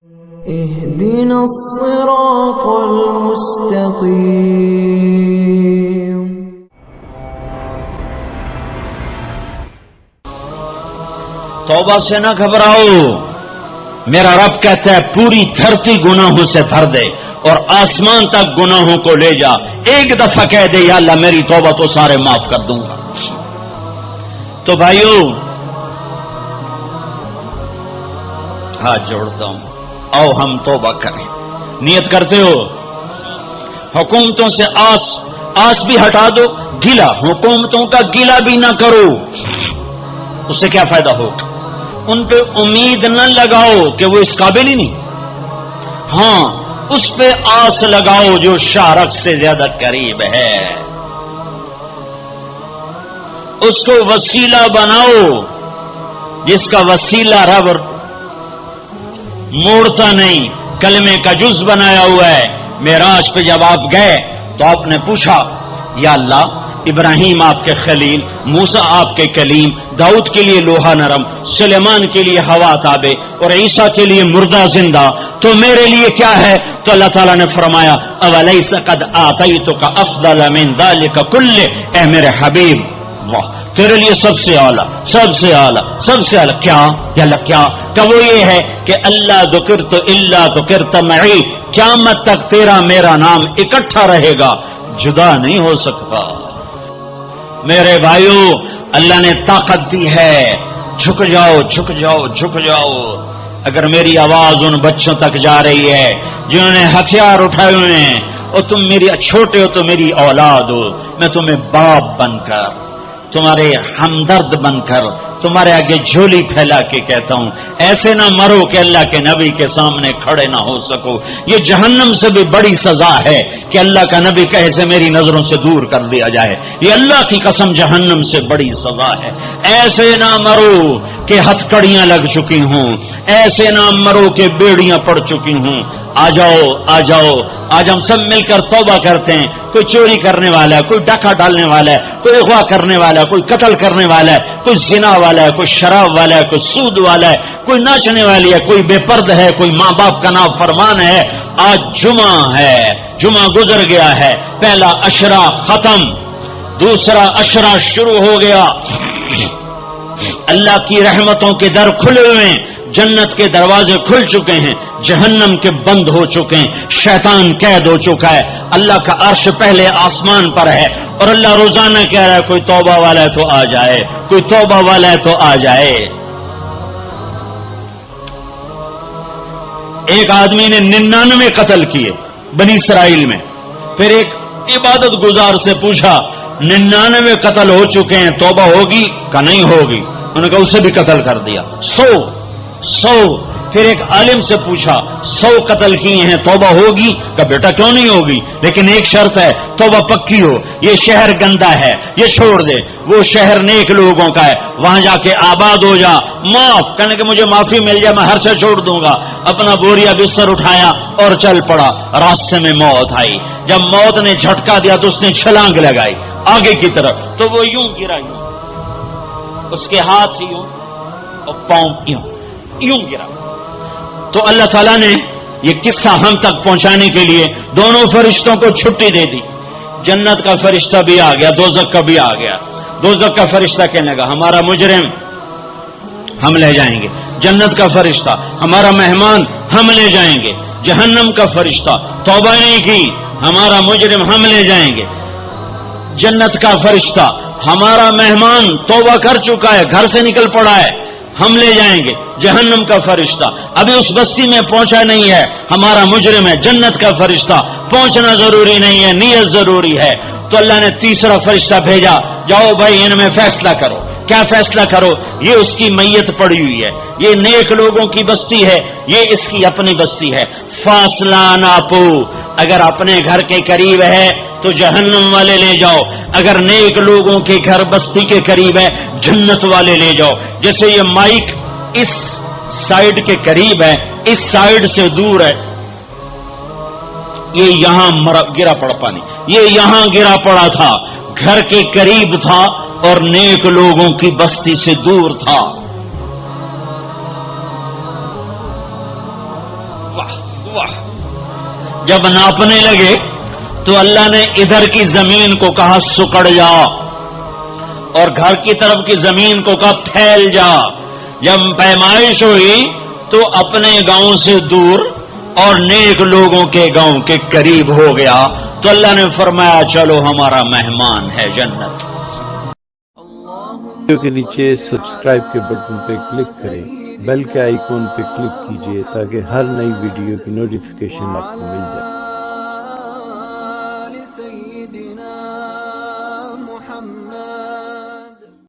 اهدنا الصراط المستقيم. توبہ سے نہ گھبراؤ، میرا رب کہتا ہے پوری دھرتی گناہوں سے بھر دے اور آسمان تک گناہوں کو لے جا، ایک دفعہ کہہ دے یا اللہ میری توبہ تو سارے معاف کر دوں گا. تو بھائیو ہاتھ جوڑتا ہوں، آؤ ہم توبہ کریں. نیت کرتے ہو؟ حکومتوں سے آس بھی ہٹا دو، گلا حکومتوں کا گلا بھی نہ کرو، اس سے کیا فائدہ ہوگا؟ ان پہ امید نہ لگاؤ کہ وہ اس قابل ہی نہیں. ہاں اس پہ آس لگاؤ جو شارک سے زیادہ قریب ہے، اس کو وسیلہ بناؤ جس کا وسیلہ رب موڑتا نہیں، کلمے کا جز بنایا ہوا ہے. معراج پہ جب آپ گئے تو آپ نے پوچھا یا اللہ ابراہیم آپ کے خلیل، موسیٰ آپ کے کلیم، داؤد کے لیے لوہا نرم، سلیمان کے لیے ہوا تابع اور عیسیٰ کے لیے مردہ زندہ، تو میرے لیے کیا ہے؟ تو اللہ تعالیٰ نے فرمایا اولیس قد آتیتک افضل من ذلک کلہ، اے میرے حبیب واہ تیرے لیے سب سے اعلیٰ سب سے اعلیٰ سب سے اعلیٰ کیا؟ یا اللہ کیا؟ کہ وہ یہ ہے کہ اللہ ذکرت الا ذکرت معی، قیامت تک تیرا میرا نام اکٹھا رہے گا، جدا نہیں ہو سکتا. میرے بھائیو اللہ نے طاقت دی ہے، جھک جاؤ جھک جاؤ جھک جاؤ. اگر میری آواز ان بچوں تک جا رہی ہے جنہوں نے ہتھیار اٹھائے ہوئے ہیں، اور تم میری چھوٹے ہو تو میری اولاد ہو، میں تمہیں باپ بن کر، تمہارے ہمدرد بن کر تمہارے آگے جھولی پھیلا کے کہتا ہوں ایسے نہ مرو کہ اللہ کے نبی کے سامنے کھڑے نہ ہو سکو. یہ جہنم سے بھی بڑی سزا ہے کہ اللہ کا نبی کہے سے میری نظروں سے دور کر دیا جائے. یہ اللہ کی قسم جہنم سے بڑی سزا ہے. ایسے نہ مرو کہ ہتھکڑیاں لگ چکی ہوں، ایسے نہ مرو کہ بیڑیاں پڑ چکی ہوں. آ جاؤ آ جاؤ، آج ہم سب مل کر توبہ کرتے ہیں. کوئی چوری کرنے والا ہے، کوئی ڈاکہ ڈالنے والا ہے، کوئی اغوا کرنے والا ہے، کوئی قتل کرنے والا ہے، کوئی زنا والا ہے، کوئی شراب والا ہے، کوئی سود والا ہے، کوئی ناچنے والی ہے، کوئی بے پرد ہے، کوئی ماں باپ کا نافرمان ہے. آج جمعہ ہے، جمعہ گزر گیا ہے، پہلا عشرہ ختم، دوسرا عشرہ شروع ہو گیا. اللہ کی رحمتوں کے در کھلے ہوئے ہیں، جنت کے دروازے کھل چکے ہیں، جہنم کے بند ہو چکے ہیں، شیطان قید ہو چکا ہے. اللہ کا عرش پہلے آسمان پر ہے اور اللہ روزانہ کہہ رہا ہے کوئی توبہ والا ہے تو آ جائے، کوئی توبہ والا ہے تو آ جائے. ایک آدمی نے 99 قتل کیے بنی اسرائیل میں، پھر ایک عبادت گزار سے پوچھا 99 قتل ہو چکے ہیں، توبہ ہوگی؟ کہ نہیں ہوگی. انہوں نے کہا اسے بھی قتل کر دیا. 100. پھر ایک عالم سے پوچھا 100 قتل کیے ہیں، توبہ ہوگی؟ کہ بیٹا کیوں نہیں ہوگی، لیکن ایک شرط ہے توبہ پکی ہو. یہ شہر گندا ہے، یہ چھوڑ دے، وہ شہر نیک لوگوں کا ہے، وہاں جا کے آباد ہو جا. معاف کہنے کہ مجھے معافی مل جائے میں ہر سے چھوڑ دوں گا. اپنا بوریا بستر اٹھایا اور چل پڑا. راستے میں موت آئی. جب موت نے جھٹکا دیا تو اس نے چھلانگ لگائی آگے کی طرف، تو وہ یوں گرا، یوں اس کے ہاتھ یوں اور پاؤں یوں گرا. تو اللہ تعالیٰ نے یہ قصہ ہم تک پہنچانے کے لیے دونوں فرشتوں کو چھٹی دے دی. جنت کا فرشتہ بھی آ گیا، دوزخ کا بھی آ گیا. دوزخ کا فرشتہ کہنے لگا ہمارا مجرم ہم لے جائیں گے. جنت کا فرشتہ ہمارا مہمان ہم لے جائیں گے. جہنم کا فرشتہ توبہ نہیں کی ہمارا مجرم ہم لے جائیں گے. جنت کا فرشتہ ہمارا مہمان توبہ کر چکا ہے، گھر سے نکل پڑا ہے، ہم لے جائیں گے. جہنم کا فرشتہ ابھی اس بستی میں پہنچا نہیں ہے، ہمارا مجرم ہے. جنت کا فرشتہ پہنچنا ضروری نہیں ہے، نیت ضروری ہے. تو اللہ نے تیسرا فرشتہ بھیجا، جاؤ بھائی ان میں فیصلہ کرو. کیا فیصلہ کرو؟ یہ اس کی میت پڑی ہوئی ہے، یہ نیک لوگوں کی بستی ہے، یہ اس کی اپنی بستی ہے. فاصلہ ناپو، اگر اپنے گھر کے قریب ہے تو جہنم والے لے جاؤ، اگر نیک لوگوں کے گھر بستی کے قریب ہے جنت والے لے جاؤ. جیسے یہ مائک اس سائیڈ کے قریب ہے، اس سائیڈ سے دور ہے، یہ یہاں گرا پڑا پانی، یہ یہاں گرا پڑا تھا، گھر کے قریب تھا اور نیک لوگوں کی بستی سے دور تھا. واہ واہ. جب ناپنے لگے تو اللہ نے ادھر کی زمین کو کہا سکڑ جا, اور گھر کی طرف کی زمین کو کہا پھیل جا. جب پیمائش ہوئی تو اپنے گاؤں سے دور اور نیک لوگوں کے گاؤں کے قریب ہو گیا. تو اللہ نے فرمایا چلو ہمارا مہمان ہے جنت. ویڈیو کے نیچے سبسکرائب کے بٹن پہ کلک کریں, بیل کے آئیکن پہ کلک کیجئے تاکہ ہر نئی ویڈیو کی نوٹیفیکیشن آپ کو مل جائے.